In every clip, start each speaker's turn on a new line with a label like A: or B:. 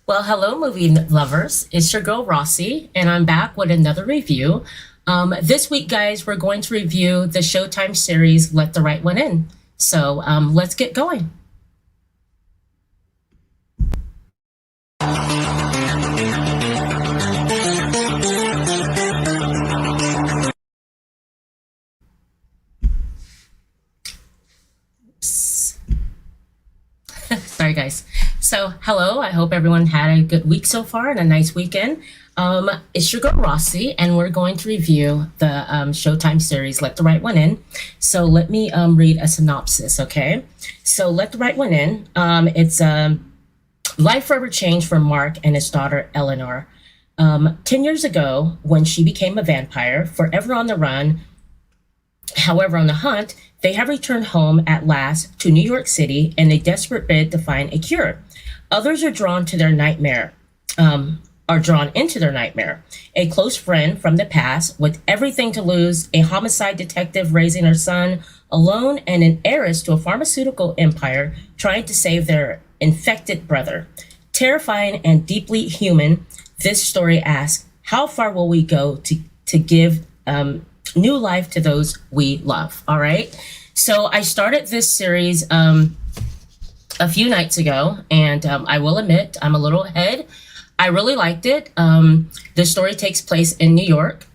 A: Well, hello, movie lovers. It's your girl Rossie, and I'm back with another review. This week, guys, we're going to review the Showtime series Let the Right One In. So let's get going. Sorry, guys. So, hello. I hope everyone had a good week so far and a nice weekend. It's your girl Rossie, and we're going to review the Showtime series Let the Right One In. So, let me read a synopsis, okay? So, Let the Right One In. It's life forever changed for Mark and his daughter Eleanor. 10 years ago, when she became a vampire, forever on the run, however, on the hunt, they have returned home at last to New York City in a desperate bid to find a cure. Others are drawn to their nightmare, are drawn into their nightmare. A close friend from the past with everything to lose, a homicide detective raising her son alone, and an heiress to a pharmaceutical empire trying to save their infected brother. Terrifying and deeply human, this story asks, how far will we go to give new life to those we love? All right. So I started this series a few nights ago, and I will admit I'm a little ahead. I really liked it. The story takes place in New York.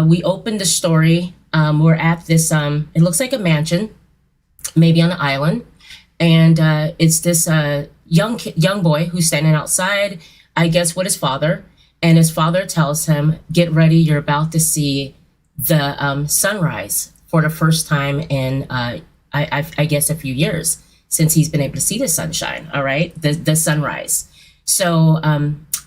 A: We opened the story. We're at this, it looks like a mansion, maybe on an island. And it's this young boy who's standing outside, I guess, with his father. And his father tells him, get ready, you're about to see the sunrise for the first time in, I guess, a few years since he's been able to see the sunshine, all right, the sunrise. So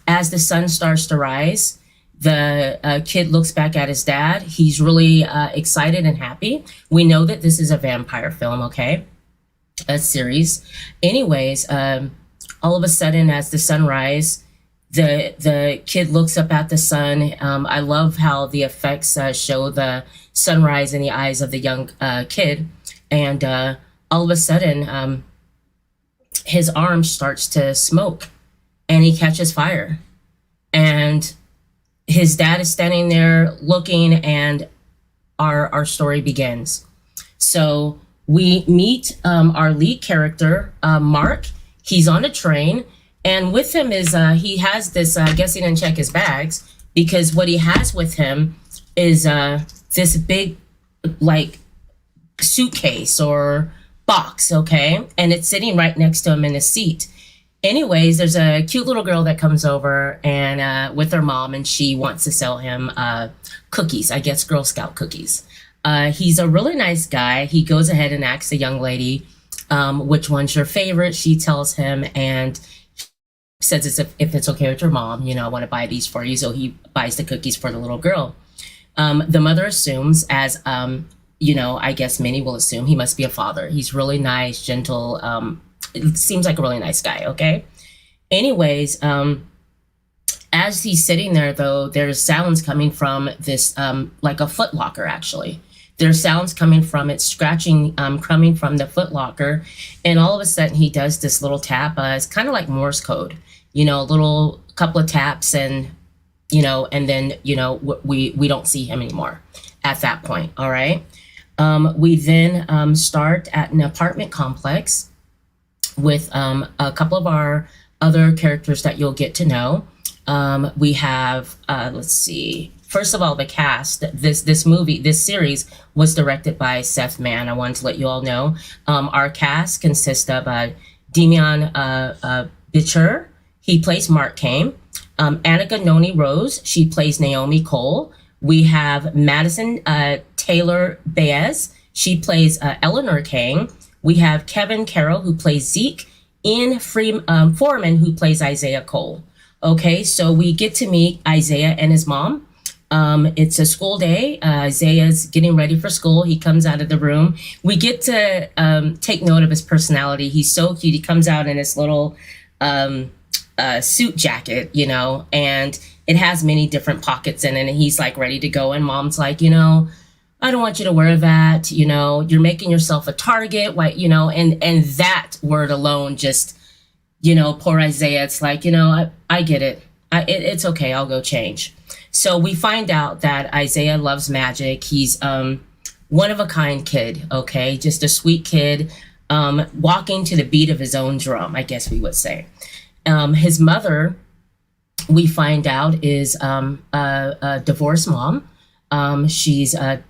A: as the sun starts to rise, the kid looks back at his dad. He's really excited and happy. We know that this is a vampire film, okay, a series. Anyways, all of a sudden, as the sunrise, the kid looks up at the sun. I love how the effects show the sunrise in the eyes of the young kid. And all of a sudden, his arm starts to smoke and he catches fire. And his dad is standing there looking, and our story begins. So we meet our lead character, Mark. He's on a train. And with him is, he has this, I guess he didn't check his bags, because what he has with him is this big, like, suitcase or box, okay? And it's sitting right next to him in his seat. Anyways, there's a cute little girl that comes over and with her mom, and she wants to sell him cookies, I guess Girl Scout cookies. He's a really nice guy. He goes ahead and asks the young lady, which one's your favorite? She tells him, and says if it's okay with your mom, you know, I want to buy these for you. So he buys the cookies for the little girl. The mother assumes, as you know, I guess many will assume, he must be a father. He's really nice, gentle. It seems like a really nice guy. Okay. Anyways, as he's sitting there, though, there's sounds coming from this, like a foot locker, actually. There's sounds coming from it, scratching, coming from the foot locker. And all of a sudden he does this little tap. It's kind of like Morse code, you know, a little couple of taps, and, you know, and then, you know, we don't see him anymore at that point. All right. We then start at an apartment complex with a couple of our other characters that you'll get to know. We have, let's see. First of all, the cast. This series was directed by Seth Mann. I wanted to let you all know. Our cast consists of Demian Bichir. He plays Mark Kane. Annika Noni Rose. She plays Naomi Cole. We have Madison Taylor Baez. She plays Eleanor Kane. We have Kevin Carroll, who plays Zeke. Ian Foreman, who plays Isaiah Cole. Okay, so we get to meet Isaiah and his mom. It's a school day. Isaiah's getting ready for school. He comes out of the room. We get to take note of his personality. He's so cute. He comes out in his little suit jacket, you know, and it has many different pockets in it. And he's like ready to go. And mom's like, you know, I don't want you to wear that. You know, you're making yourself a target. Why, you know, and that word alone just poor Isaiah, it's like, I get it. It's okay. I'll go change. So we find out that Isaiah loves magic. He's one of a kind kid, okay? Just a sweet kid, walking to the beat of his own drum, I guess we would say. His mother, we find out, is a divorced mom. She's a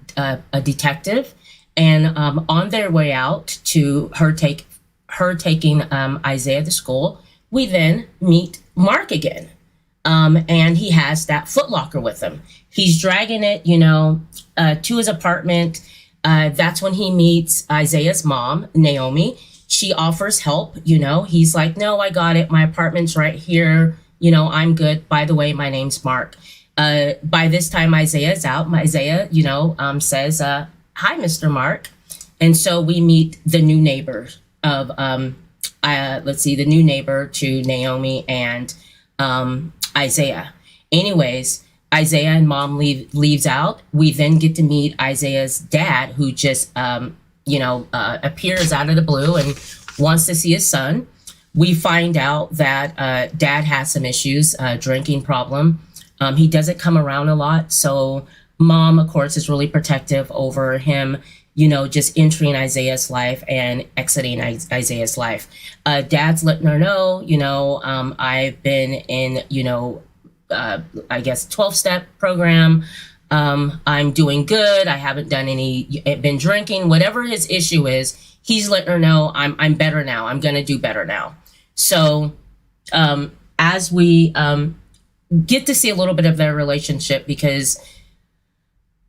A: detective, and on their way out to her taking Isaiah to school, we then meet Mark again. And he has that Foot Locker with him. He's dragging it, to his apartment. That's when he meets Isaiah's mom, Naomi. She offers help, He's like, no, I got it. My apartment's right here. I'm good. By the way, my name's Mark. By this time, Isaiah's out. Isaiah, says, hi, Mr. Mark. And so we meet the new neighbor of, the new neighbor to Naomi and Isaiah. Anyways, Isaiah and mom leaves out. We then get to meet Isaiah's dad, who just, appears out of the blue and wants to see his son. We find out that dad has some issues, drinking problem. He doesn't come around a lot. So mom, of course, is really protective over him, just entering Isaiah's life and exiting Isaiah's life. Dad's letting her know, I've been in, I guess 12-step program. I'm doing good. I haven't been drinking, whatever his issue is. He's letting her know I'm better now. I'm going to do better now. So, as we, get to see a little bit of their relationship, because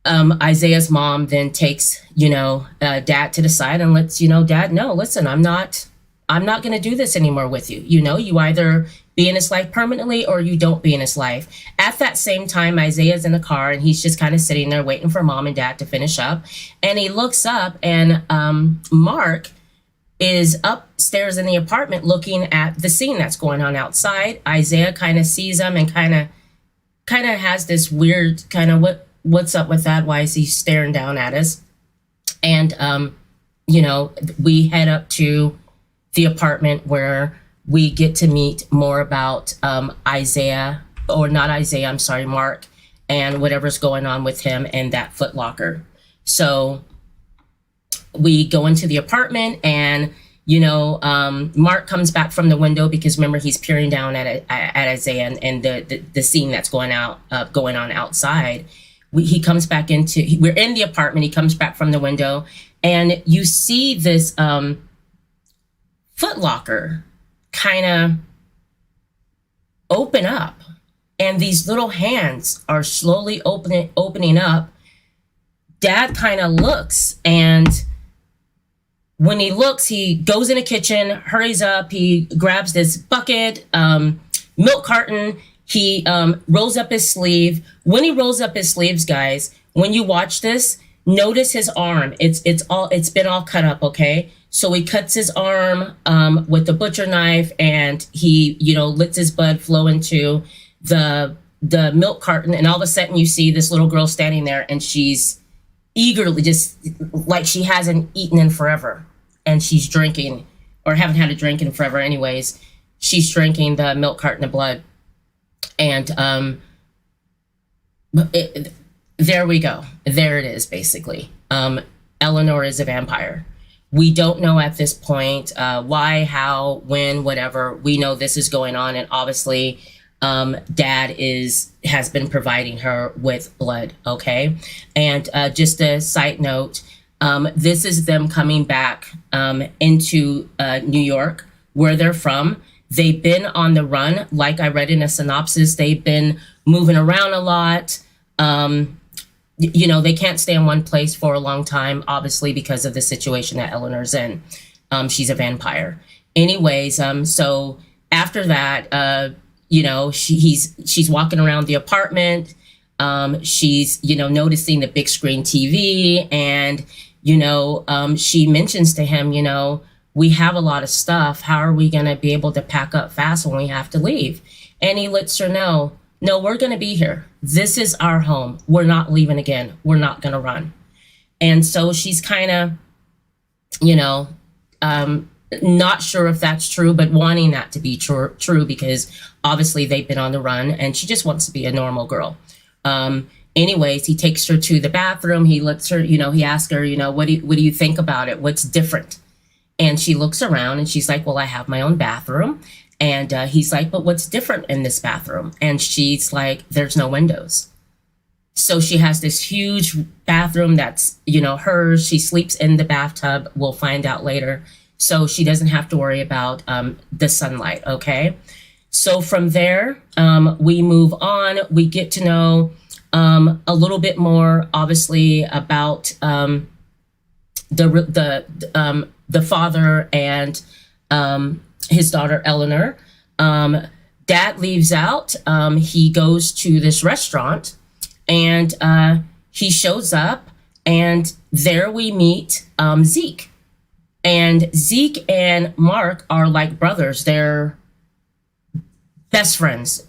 A: Isaiah's mom then takes, dad to the side and lets, dad know, listen, I'm not going to do this anymore with you. You either be in his life permanently or you don't be in his life. At that same time, Isaiah's in the car and he's just kind of sitting there waiting for mom and dad to finish up. And he looks up and Mark is upstairs in the apartment looking at the scene that's going on outside. Isaiah kind of sees him and kind of has this weird kind of what's up with that? Why is he staring down at us? And, we head up to the apartment where we get to meet more about Isaiah, or not Isaiah, I'm sorry, Mark, and whatever's going on with him and that Foot Locker. So we go into the apartment and, Mark comes back from the window because remember, he's peering down at Isaiah and the scene that's going on outside. He comes back we're in the apartment. He comes back from the window and you see this Foot Locker kind of open up, and these little hands are slowly opening up. Dad kind of looks, and when he looks, he goes in the kitchen, hurries up, he grabs this bucket, milk carton, he rolls up his sleeve. When he rolls up his sleeves, guys, when you watch this, notice his arm. It's been all cut up, okay? So he cuts his arm with the butcher knife, and he, lets his blood flow into the milk carton, and all of a sudden you see this little girl standing there, and she's eagerly, just like she hasn't eaten in forever, and she's drinking, or haven't had a drink in forever anyways. She's drinking the milk carton of blood. And there we go. There it is, basically. Eleanor is a vampire. We don't know at this point why, how, when, whatever. We know this is going on, and obviously dad has been providing her with blood, okay? And just a side note, this is them coming back into New York, where they're from. They've been on the run. Like I read in a synopsis, they've been moving around a lot. They can't stay in one place for a long time, obviously, because of the situation that Eleanor's in. She's a vampire. Anyways, so after that, she's walking around the apartment. She's, noticing the big screen TV, and, she mentions to him, we have a lot of stuff. How are we going to be able to pack up fast when we have to leave? And he lets her know, no, we're going to be here. This is our home. We're not leaving again. We're not going to run. And so she's kind of, Not sure if that's true, but wanting that to be true because obviously they've been on the run and she just wants to be a normal girl. Anyways, he takes her to the bathroom. He lets her, he asks her, what do you think about it? What's different? And she looks around and she's like, well, I have my own bathroom. And he's like, but what's different in this bathroom? And she's like, there's no windows. So she has this huge bathroom that's, hers. She sleeps in the bathtub. We'll find out later. So she doesn't have to worry about the sunlight, okay? So from there, we move on. We get to know a little bit more, obviously, about the father and his daughter, Eleanor. Dad leaves out. He goes to this restaurant, and he shows up, and there we meet Zeke. And Zeke and Mark are like brothers. They're best friends.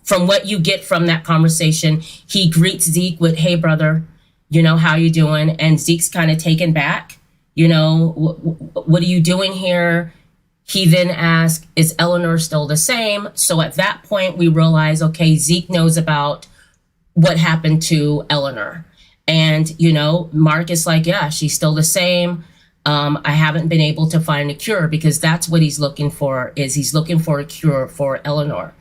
A: From what you get from that conversation, he greets Zeke with, hey, brother, how you doing? And Zeke's kind of taken back. What are you doing here? He then asks, is Eleanor still the same? So at that point, we realize, okay, Zeke knows about what happened to Eleanor. And, Mark is like, yeah, she's still the same. I haven't been able to find a cure, because that's what he's looking for, he's looking for a cure for Eleanor.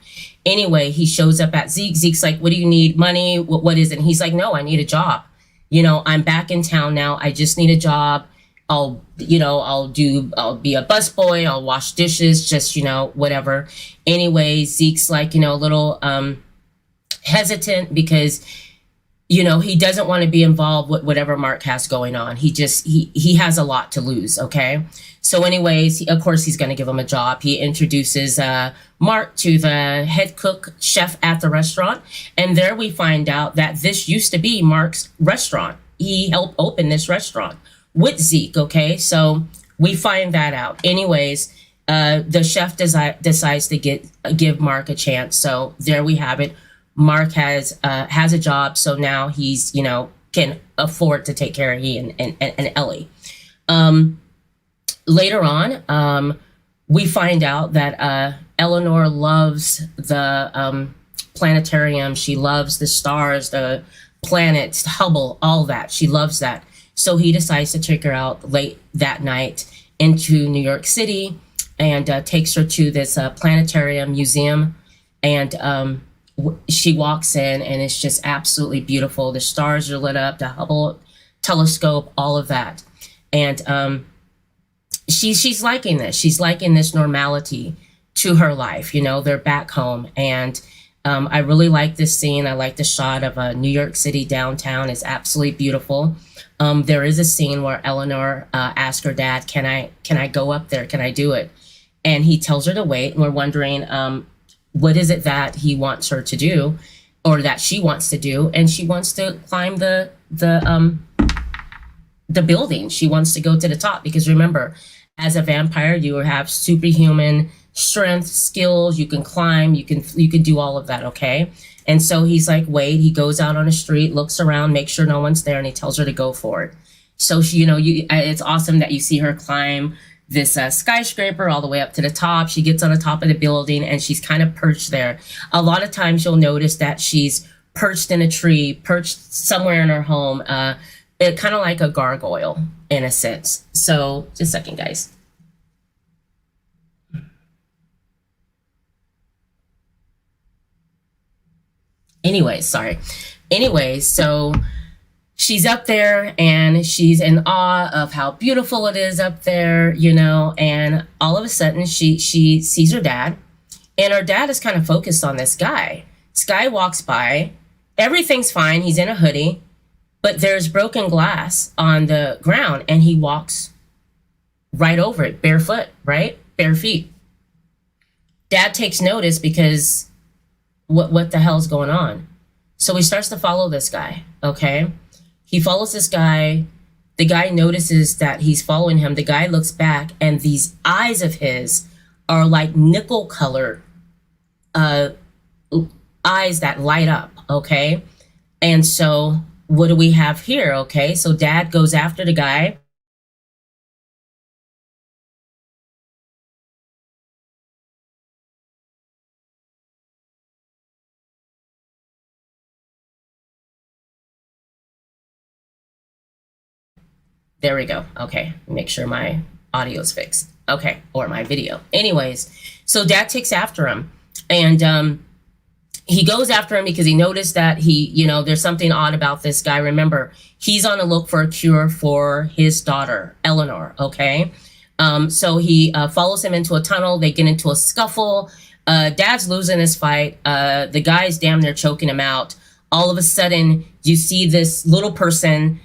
A: Anyway, he shows up at Zeke. Zeke's like, what do you need? Money? What is it? And he's like, no, I need a job. I'm back in town now. I just need a job. I'll be a busboy. I'll wash dishes, just, whatever. Anyway, Zeke's like, a little hesitant because he doesn't want to be involved with whatever Mark has going on. He has a lot to lose. Okay. So anyways, of course, he's going to give him a job. He introduces Mark to the head cook chef at the restaurant. And there we find out that this used to be Mark's restaurant. He helped open this restaurant with Zeke. Okay. So we find that out. Anyways, the chef decides to give Mark a chance. So there we have it. Mark has a job, so now he's can afford to take care of he and Ellie. Later on, we find out that Eleanor loves the planetarium. She loves the stars, the planets, Hubble, all that. She loves that. So he decides to take her out late that night into New York City and takes her to this planetarium museum. And she walks in and it's just absolutely beautiful. The stars are lit up, the Hubble telescope, all of that. And she's liking this. She's liking this normality to her life. They're back home. And I really like this scene. I like the shot of New York City downtown. It's absolutely beautiful. There is a scene where Eleanor asks her dad, can I go up there? Can I do it? And he tells her to wait. And we're wondering, what is it that he wants her to do, or that she wants to do? And she wants to climb the building. She wants to go to the top, because remember, as a vampire, you have superhuman strength, skills. You can climb. You can do all of that. Okay. And so he's like, wait. He goes out on the street, looks around, makes sure no one's there, and he tells her to go for it. So she, it's awesome that you see her climb this skyscraper all the way up to the top. She gets on the top of the building and she's kind of perched there. A lot of times you'll notice that she's perched in a tree, perched somewhere in her home, kind of like a gargoyle in a sense. So just a second, guys. Anyways, so she's up there and she's in awe of how beautiful it is up there, and all of a sudden she sees her dad, and her dad is kind of focused on this guy. This guy walks by, everything's fine. He's in a hoodie, but there's broken glass on the ground and he walks right over it, barefoot, right? Bare feet. Dad takes notice because what the hell's going on? So he starts to follow this guy. Okay. He follows this guy. The guy notices that he's following him. The guy looks back, and these eyes of his are like nickel colored eyes that light up. Okay. And so what do we have here? Okay. So dad goes after the guy. There we go. Okay, make sure my audio is fixed. Okay, or my video. Anyways, so dad takes after him, and he goes after him because he noticed that there's something odd about this guy. Remember, he's on a look for a cure for his daughter, Eleanor, okay? So he follows him into a tunnel. They get into a scuffle. Dad's losing his fight. The guy's damn near choking him out. All of a sudden, you see this little person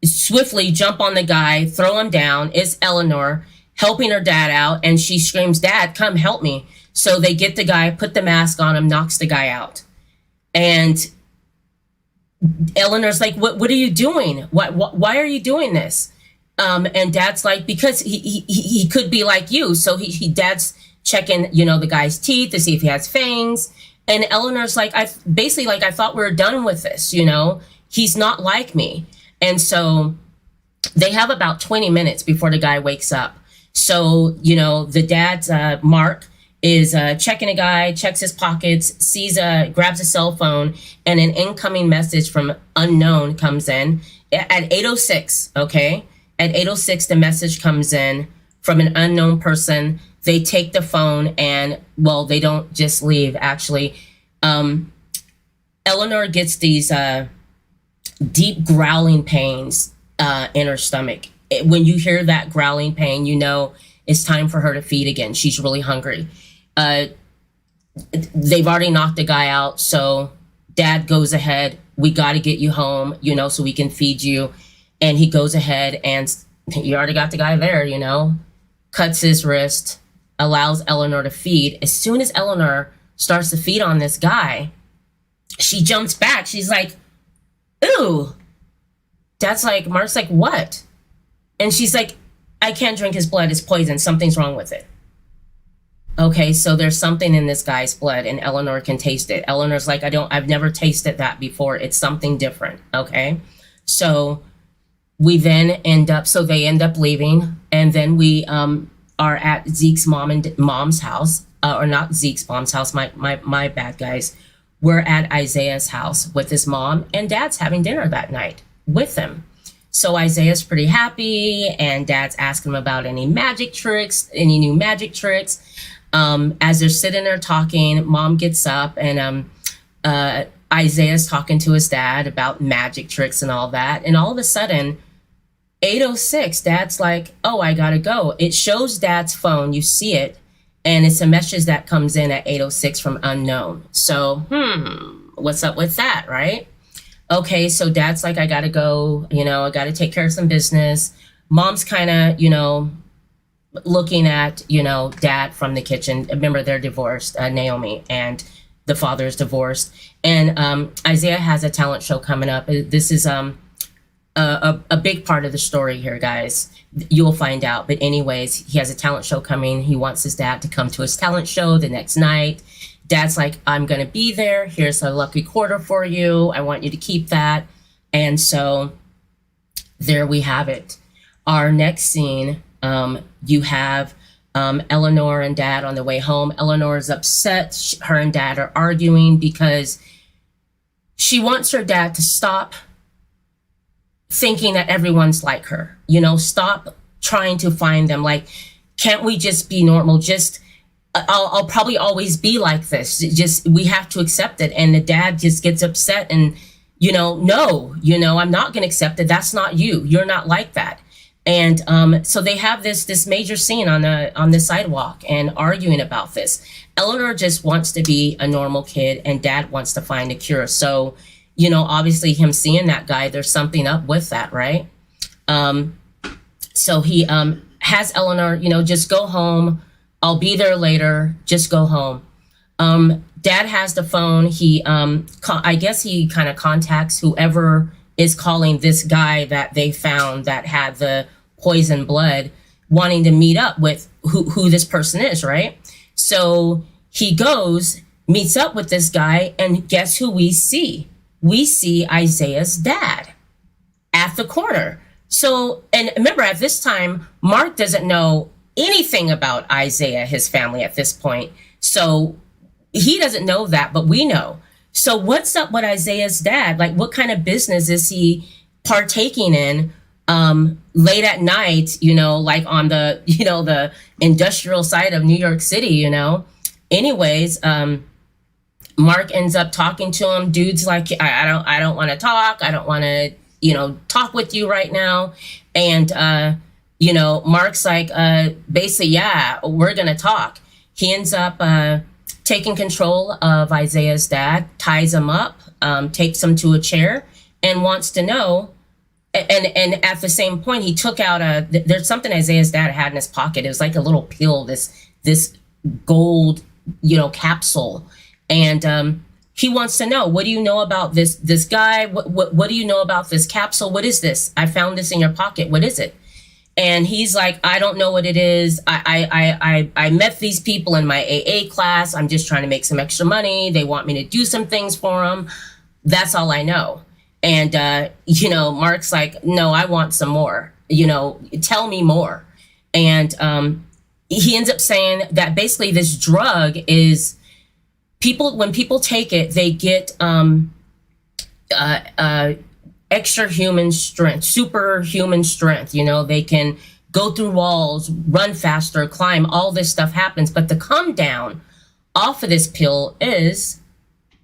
A: swiftly jump on the guy, throw him down. It's Eleanor helping her dad out, and she screams, "Dad, come help me." So they get the guy, put the mask on him, knocks the guy out. And Eleanor's like, what are you doing? Why are you doing this? And dad's like, because he could be like you. So dad's checking, the guy's teeth to see if he has fangs. And Eleanor's like, I thought we were done with this, he's not like me. And so they have about 20 minutes before the guy wakes up. So, the dad's, Mark, is checking a guy, checks his pockets, grabs a cell phone, and an incoming message from unknown comes in at 8:06, okay? At 8:06, the message comes in from an unknown person. They take the phone and, well, they don't just leave, actually. Eleanor gets these deep growling pains in her stomach. When you hear that growling pain, it's time for her to feed again. She's really hungry. They've already knocked the guy out, so dad goes ahead. We got to get you home, so we can feed you. And he goes ahead, and you already got the guy there, cuts his wrist, allows Eleanor to feed. As soon as Eleanor starts to feed on this guy, she jumps back. She's like, "Ooh." Mark's like, "What?" And she's like, "I can't drink his blood. It's poison. Something's wrong with it." Okay, so there's something in this guy's blood, and Eleanor can taste it. Eleanor's like, I've never tasted that before. It's something different, okay? So they end up leaving, and then we are at Zeke's mom's house, or not Zeke's mom's house, my bad, guys. We're at Isaiah's house with his mom, and dad's having dinner that night with him. So Isaiah's pretty happy, and dad's asking him about any new magic tricks. As they're sitting there talking, mom gets up, and Isaiah's talking to his dad about magic tricks and all that. And all of a sudden, 8:06, dad's like, "Oh, I gotta go." It shows dad's phone. You see it, and it's a message that comes in at 8:06 from unknown. So, what's up with that, right? Okay, so dad's like, "I gotta go. I gotta take care of some business." Mom's kind of, looking at, dad from the kitchen. Remember, they're divorced, Naomi, and the father is divorced. And Isaiah has a talent show coming up. This is a big part of the story here, guys. You'll find out. But anyways, he has a talent show coming. He wants his dad to come to his talent show the next night. Dad's like, "I'm going to be there. Here's a lucky quarter for you. I want you to keep that." And so there we have it. Our next scene, you have Eleanor and dad on the way home. Eleanor is upset. Her and dad are arguing because she wants her dad to stop thinking that everyone's like her. Stop trying to find them. Like, can't we just be normal? I'll probably always be like this. We have to accept it. And the dad just gets upset and, no, I'm not going to accept it. That's not you. You're not like that. And so they have this major scene on the sidewalk and arguing about this. Eleanor just wants to be a normal kid, and dad wants to find a cure. So, obviously him seeing that guy, there's something up with that, right? So he has Eleanor, just go home. I'll be there later. Just go home. Dad has the phone. I guess he kind of contacts whoever is calling this guy that they found that had the poison blood, wanting to meet up with who this person is, right? So he goes, meets up with this guy, and guess who we see? We see Isaiah's dad at the corner. So, and remember, at this time, Mark doesn't know anything about Isaiah, his family at this point. So he doesn't know that, but we know. So what's up with Isaiah's dad? Like, what kind of business is he partaking in Late at night, like on the, the industrial side of New York City, anyways, Mark ends up talking to him. Dude's like, I don't want to talk. I don't want to, talk with you right now. And, Mark's like, basically, yeah, we're going to talk. He ends up taking control of Isaiah's dad, ties him up, takes him to a chair, and wants to know. And at the same point, he took out there's something Isaiah's dad had in his pocket. It was like a little pill, this gold, capsule. And he wants to know, what do you know about this guy? What do you know about this capsule? What is this? I found this in your pocket. What is it? And he's like, I don't know what it is. I met these people in my AA class. I'm just trying to make some extra money. They want me to do some things for them. That's all I know. And, Mark's like, no, I want some more, tell me more. And he ends up saying that basically this drug is when people take it, they get extra human strength, superhuman strength. They can go through walls, run faster, climb, all this stuff happens. But the come down off of this pill is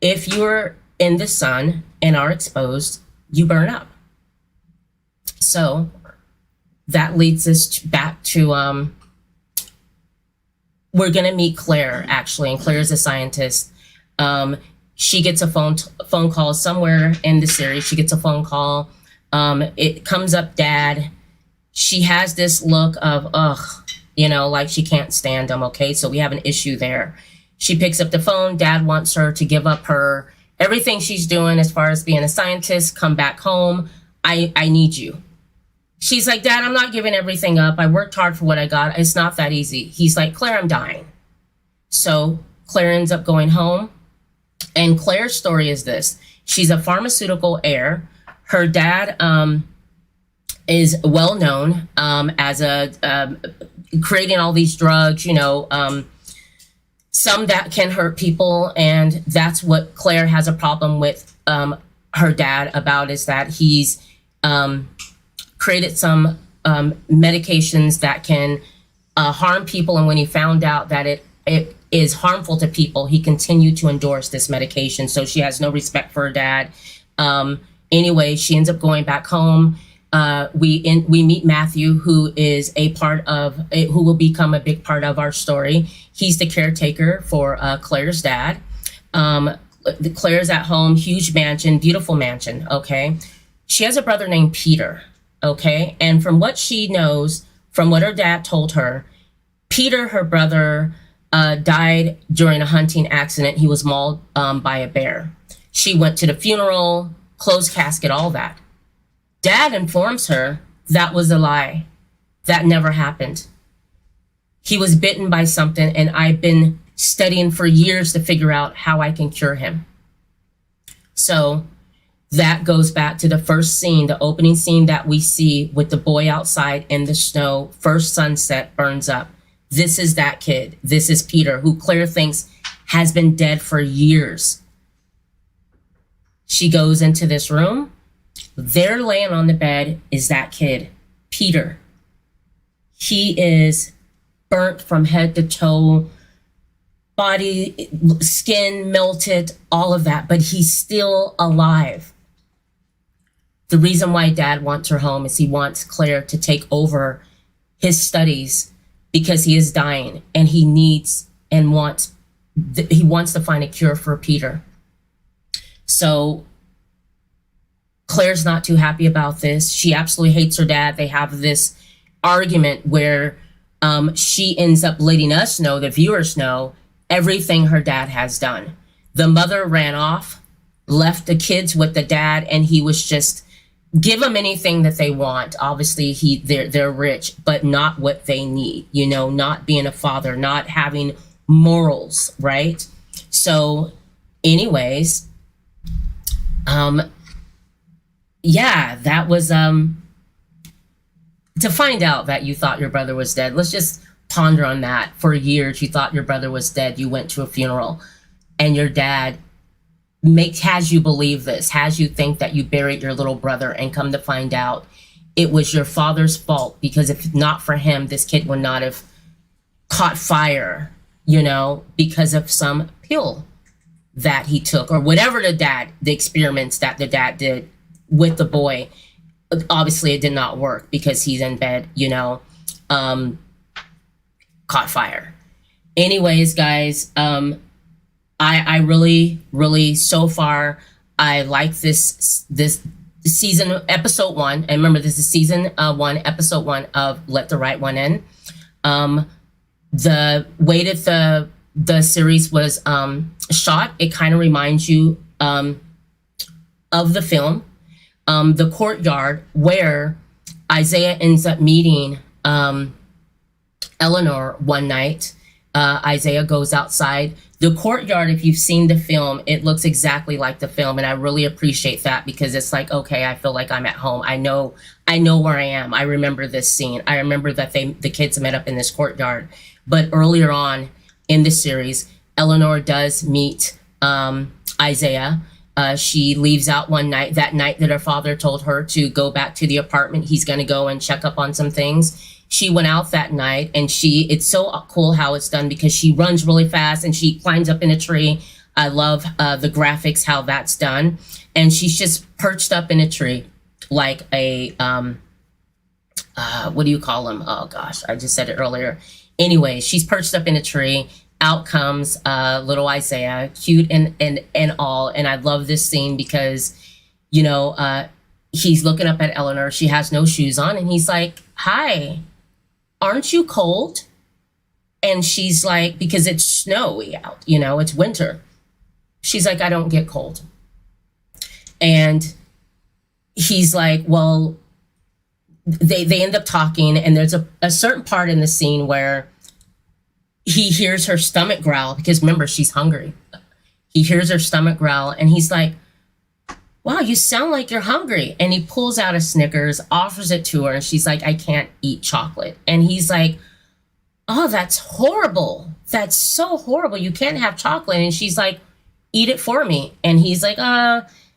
A: if you're in the sun and are exposed, you burn up. So that leads us back to we're going to meet Claire, actually, and Claire is a scientist. She gets a phone call somewhere in the series. She gets a phone call. It comes up, Dad. She has this look of, like she can't stand him. Okay, so we have an issue there. She picks up the phone. Dad wants her to give up everything she's doing as far as being a scientist, come back home. I need you. She's like, Dad, I'm not giving everything up. I worked hard for what I got. It's not that easy. He's like, Claire, I'm dying. So Claire ends up going home. And Claire's story is this. She's a pharmaceutical heir. Her dad is well known as creating all these drugs, some that can hurt people. And that's what Claire has a problem with her dad about, is that he's created some medications that can harm people. And when he found out that it is harmful to people, he continued to endorse this medication. So she has no respect for her dad. Anyway, she ends up going back home. We meet Matthew, who is who will become a big part of our story. He's the caretaker for Claire's dad. Claire's at home, huge mansion, beautiful mansion. Okay. She has a brother named Peter. Okay. And from what she knows, from what her dad told her, Peter, her brother, died during a hunting accident. He was mauled by a bear. She went to the funeral, closed casket, all that. Dad informs her that was a lie. That never happened. He was bitten by something, and I've been studying for years to figure out how I can cure him. So that goes back to the first scene, the opening scene that we see with the boy outside in the snow. First sunset burns up. This is that kid. This is Peter, who Claire thinks has been dead for years. She goes into this room. There laying on the bed is that kid, Peter. He is burnt from head to toe, body, skin melted, all of that, but he's still alive. The reason why Dad wants her home is he wants Claire to take over his studies because he is dying, and he needs and wants to find a cure for Peter. So Claire's not too happy about this. She absolutely hates her dad. They have this argument where she ends up letting us know, the viewers know, everything her dad has done. The mother ran off, left the kids with the dad, and he was just give them anything that they want. Obviously, they're rich, but not what they need. Not being a father, not having morals, right? So, anyways, yeah, that was to find out that you thought your brother was dead. Let's just ponder on that. For years, you thought your brother was dead. You went to a funeral, and your dad has you believe this, has you think that you buried your little brother, and come to find out it was your father's fault, because if not for him, this kid would not have caught fire, you know, because of some pill that he took, or whatever the experiments that the dad did with the boy. Obviously it did not work because he's in bed, you know, caught fire. Anyways, guys, I really, so far, I like this season, episode 1. And remember, this is season 1, episode 1 of Let the Right One In. The way that the series was shot, it kind of reminds you of the film, the courtyard where Isaiah ends up meeting Eleanor one night. Isaiah goes outside. The courtyard, if you've seen the film, it looks exactly like the film, and I really appreciate that, because it's like, okay, I feel like I'm at home. I know where I am. I remember this scene. I remember that the kids met up in this courtyard. But earlier on in the series, Eleanor does meet Isaiah. She leaves out one night, that night that her father told her to go back to the apartment. He's going to go and check up on some things. She went out that night, and it's so cool how it's done, because she runs really fast and she climbs up in a tree. I love the graphics, how that's done. And she's just perched up in a tree like a, what do you call them? Oh gosh, I just said it earlier. Anyway, she's perched up in a tree. Out comes little Isaiah, cute and all. And I love this scene because, you know, he's looking up at Eleanor. She has no shoes on, and he's like, "Hi, aren't you cold?" And she's like, because it's snowy out, you know, it's winter. She's like, "I don't get cold." And he's like, well, they end up talking, and there's a certain part in the scene where he hears her stomach growl, because remember, she's hungry. He hears her stomach growl, and he's like, "Wow, you sound like you're hungry." And he pulls out a Snickers, offers it to her, and she's like, "I can't eat chocolate." And he's like, "Oh, that's horrible. That's so horrible. You can't have chocolate." And she's like, "Eat it for me." And he's like,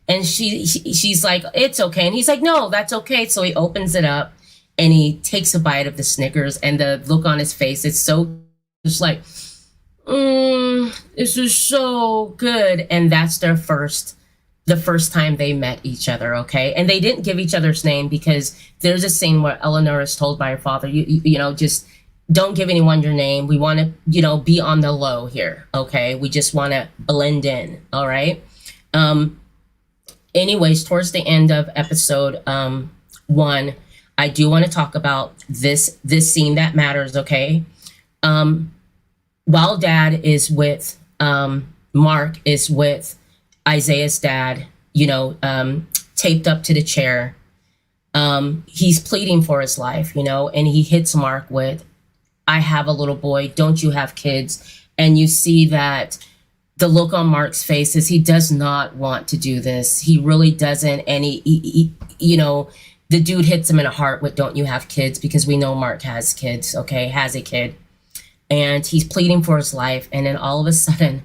A: and she's like, "It's okay." And he's like, "No, that's okay." So he opens it up and he takes a bite of the Snickers, and the look on his face, it's like, this is so good. And that's the first time they met each other, okay? And they didn't give each other's name, because there's a scene where Eleanor is told by her father, you know, just don't give anyone your name. We want to, you know, be on the low here, okay? We just want to blend in, all right? Anyways, towards the end of episode 1, I do want to talk about this scene that matters, okay? While Dad is with, Mark is with Isaiah's dad, you know, taped up to the chair, he's pleading for his life, you know, and he hits Mark with, "I have a little boy. Don't you have kids?" And you see that the look on Mark's face is he does not want to do this. He really doesn't. And he you know, the dude hits him in the heart with, "Don't you have kids?" Because we know Mark has kids, okay, has a kid. And he's pleading for his life. And then all of a sudden,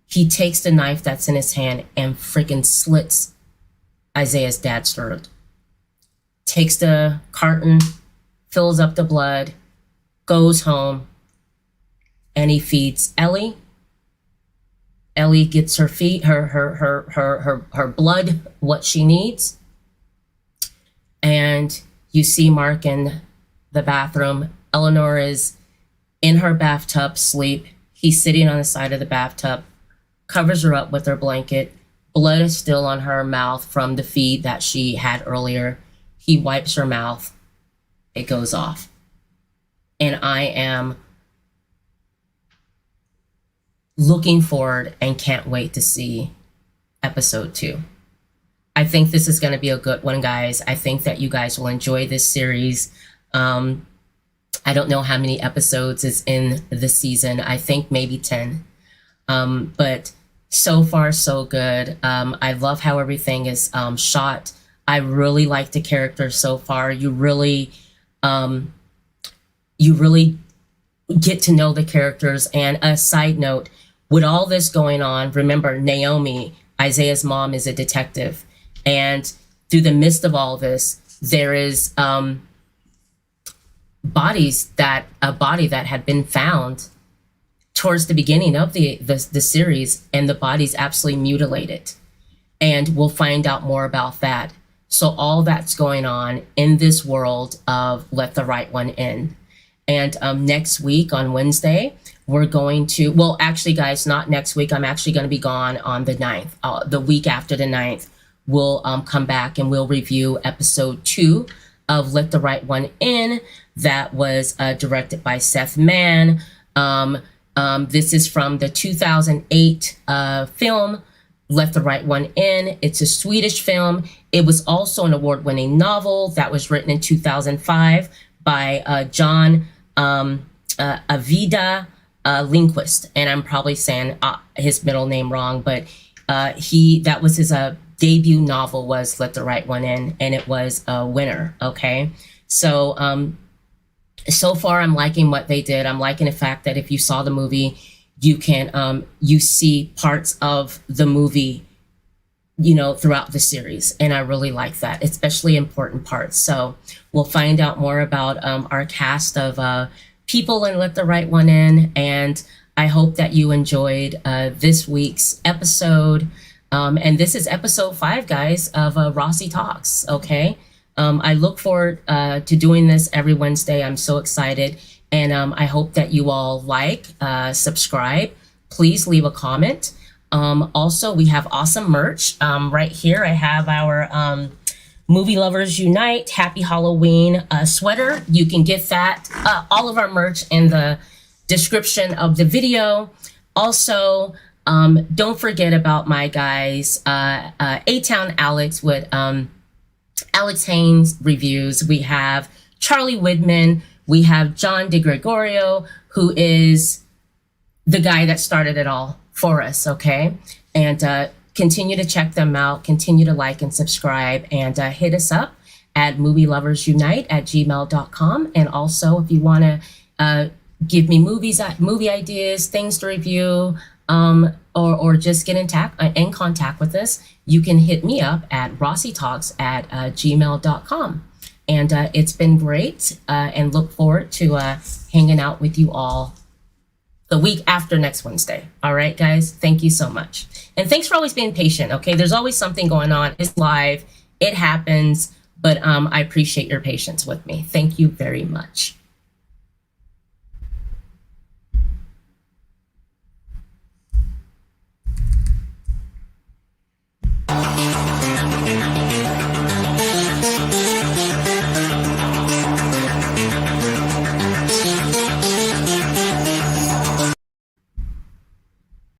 A: he takes the knife that's in his hand and freaking slits Isaiah's dad's throat. Takes the carton, fills up the blood, goes home, and he feeds Ellie. Ellie gets her blood, what she needs. And you see Mark in the bathroom. Eleanor is in her bathtub, sleep. He's sitting on the side of the bathtub, covers her up with her blanket. Blood is still on her mouth from the feed that she had earlier. He wipes her mouth. It goes off. And I am looking forward and can't wait to see episode 2. I think this is going to be a good one, guys. I think that you guys will enjoy this series. I don't know how many episodes is in the season. I think maybe 10. But so far, so good. I love how everything is shot. I really like the characters so far. You really get to know the characters. And a side note, with all this going on, remember Naomi, Isaiah's mom, is a detective. And through the midst of all this, there is a body that had been found towards the beginning of the series, and the body's absolutely mutilated. And we'll find out more about that. So all that's going on in this world of Let the Right One In. And next week on Wednesday, we're going to, well, actually, guys, not next week. I'm actually going to be gone on the 9th. The week after the 9th, we'll come back and we'll review episode 2 of Let the Right One In. That was directed by Seth Mann. This is from the 2008 film, Let the Right One In. It's a Swedish film. It was also an award-winning novel that was written in 2005 by John Avida Lindquist. And I'm probably saying his middle name wrong, but that was his debut novel, was Let the Right One In, and it was a winner. Okay, so so far I'm liking what they did. I'm liking the fact that if you saw the movie, you can you see parts of the movie, you know, throughout the series, and I really like that, especially important parts. So we'll find out more about our cast of people in Let the Right One In, and I hope that you enjoyed this week's episode. And this is episode 5, guys, of Rossie Talks. Okay. I look forward to doing this every Wednesday. I'm so excited. And I hope that you all subscribe. Please leave a comment. Also, we have awesome merch. Right here, I have our Movie Lovers Unite Happy Halloween sweater. You can get that, all of our merch, in the description of the video. Also, don't forget about my guys, A-Town Alex with Alex Haynes reviews. We have Charlie Widman. We have John DeGregorio, who is the guy that started it all for us, okay? And continue to check them out. Continue to like and subscribe, and hit us up at movieloversunite@gmail.com. And also, if you want to give me movie ideas, things to review, or just get in contact with us, you can hit me up at rossietalks@gmail.com. And it's been great, and look forward to hanging out with you all the week after next Wednesday. All right, guys, thank you so much. And thanks for always being patient, okay? There's always something going on. It's live. It happens. But I appreciate your patience with me. Thank you very much.